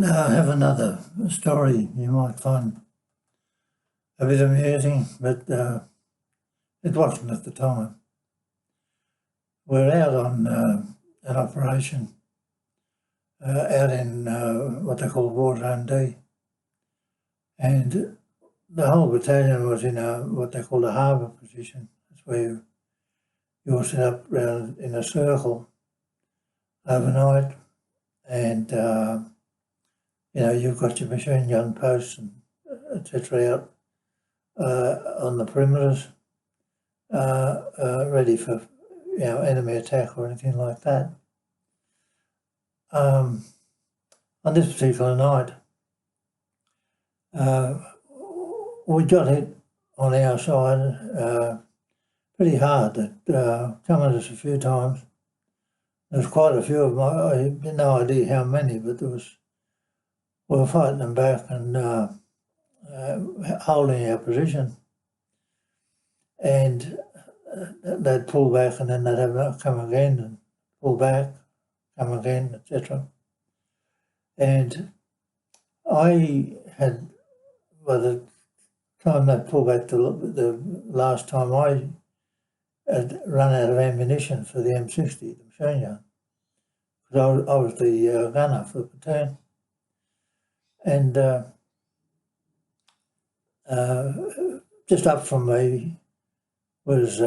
Now I have another story you might find a bit amusing, but it wasn't at the time. We're out on an operation out in what they call War Zone D, and the whole battalion was in what they call a harbour position. That's where you're set up round in a circle overnight, and you've got your machine gun posts and etc. out on the perimeters, ready for enemy attack or anything like that. On this particular night, we got hit on our side pretty hard. It come at us a few times. There was quite a few of them. I had no idea how many, but we were fighting them back and holding our position. And they'd pull back and then they'd have to come again and pull back, come again, etc. And I had, by the time they pulled back the last time, I had run out of ammunition for the M60, the machine gun, because I was the gunner for the platoon. And just up from me was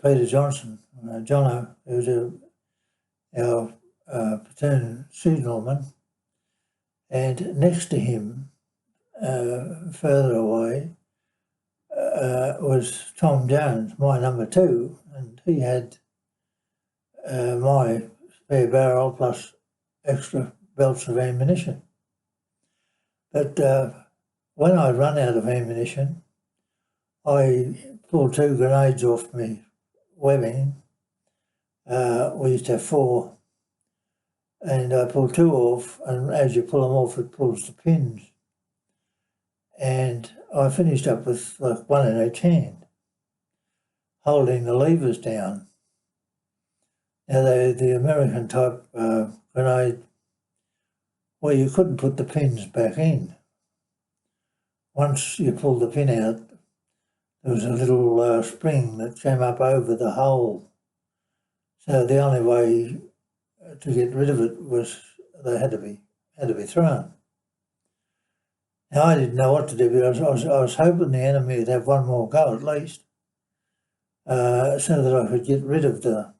Peter Johnson, Jono, who was our platoon signalman, and next to him, further away, was Tom Jones, my number 2, and he had my spare barrel plus extra belts of ammunition. But when I run out of ammunition, I pulled 2 grenades off me webbing. We used to have 4, and I pulled 2 off, and as you pull them off, it pulls the pins. And I finished up with like 1 in each hand, holding the levers down. Now, the American type grenade, well, you couldn't put the pins back in. Once you pulled the pin out, there was a little spring that came up over the hole. So the only way to get rid of it was they had to be thrown. Now, I didn't know what to do, but I was hoping the enemy would have one more go at least, so that I could get rid of the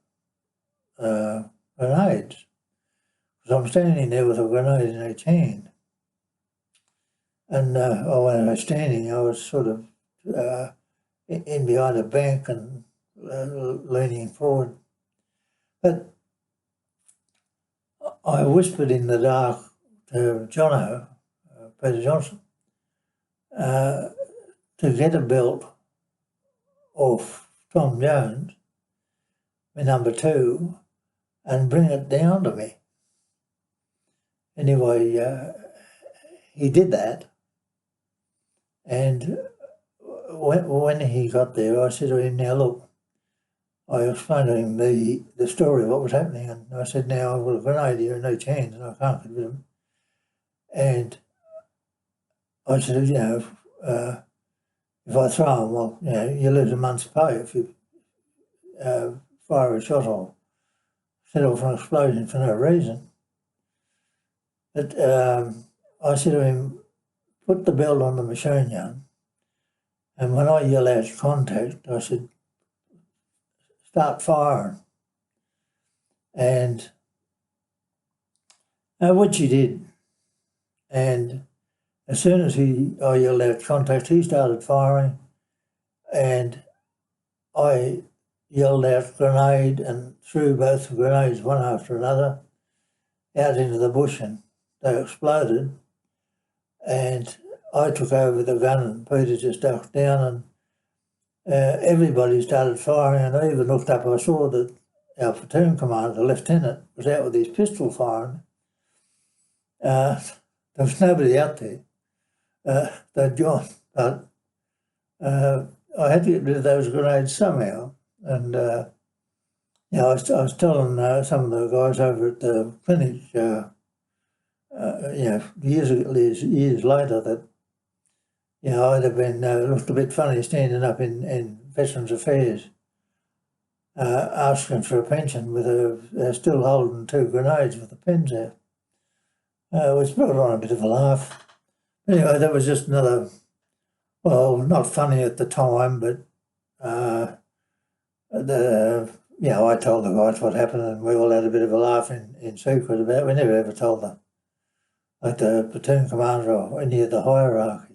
grenades. Because I'm standing there with a grenade in each hand. And when I was standing, I was sort of in behind a bank and leaning forward. But I whispered in the dark to Jono, Peter Johnson, to get a belt off Tom Jones, my number 2, and bring it down to me. Anyway, he did that, and when he got there, I said to him, now look, I explained to him the story of what was happening, and I said, now I've got a grenade here in each hand and I can't get rid of him. And I said, if I throw him, well, you lose a month's pay if you fire a shot or set off an explosion for no reason. But I said to him, put the belt on the machine gun, and when I yell out contact, I said, start firing. And which he did. And as soon as I yelled out contact, he started firing, and I yelled out grenade and threw both the grenades, one after another, out into the bush, and they exploded. And I took over the gun and Peter just ducked down, and everybody started firing, and I even looked up. I saw that our platoon commander, the lieutenant, was out with his pistol firing. There was nobody out there. They'd gone, but I had to get rid of those grenades somehow. And I was telling some of the guys over at the clinic years later that, I'd have been looked a bit funny standing up in Veterans Affairs asking for a pension with still holding 2 grenades with the pins out, which brought on a bit of a laugh. Anyway, that was just another, well, not funny at the time, but I told the guys what happened, and we all had a bit of a laugh in secret about it. We never ever told the platoon commander or any of the hierarchy.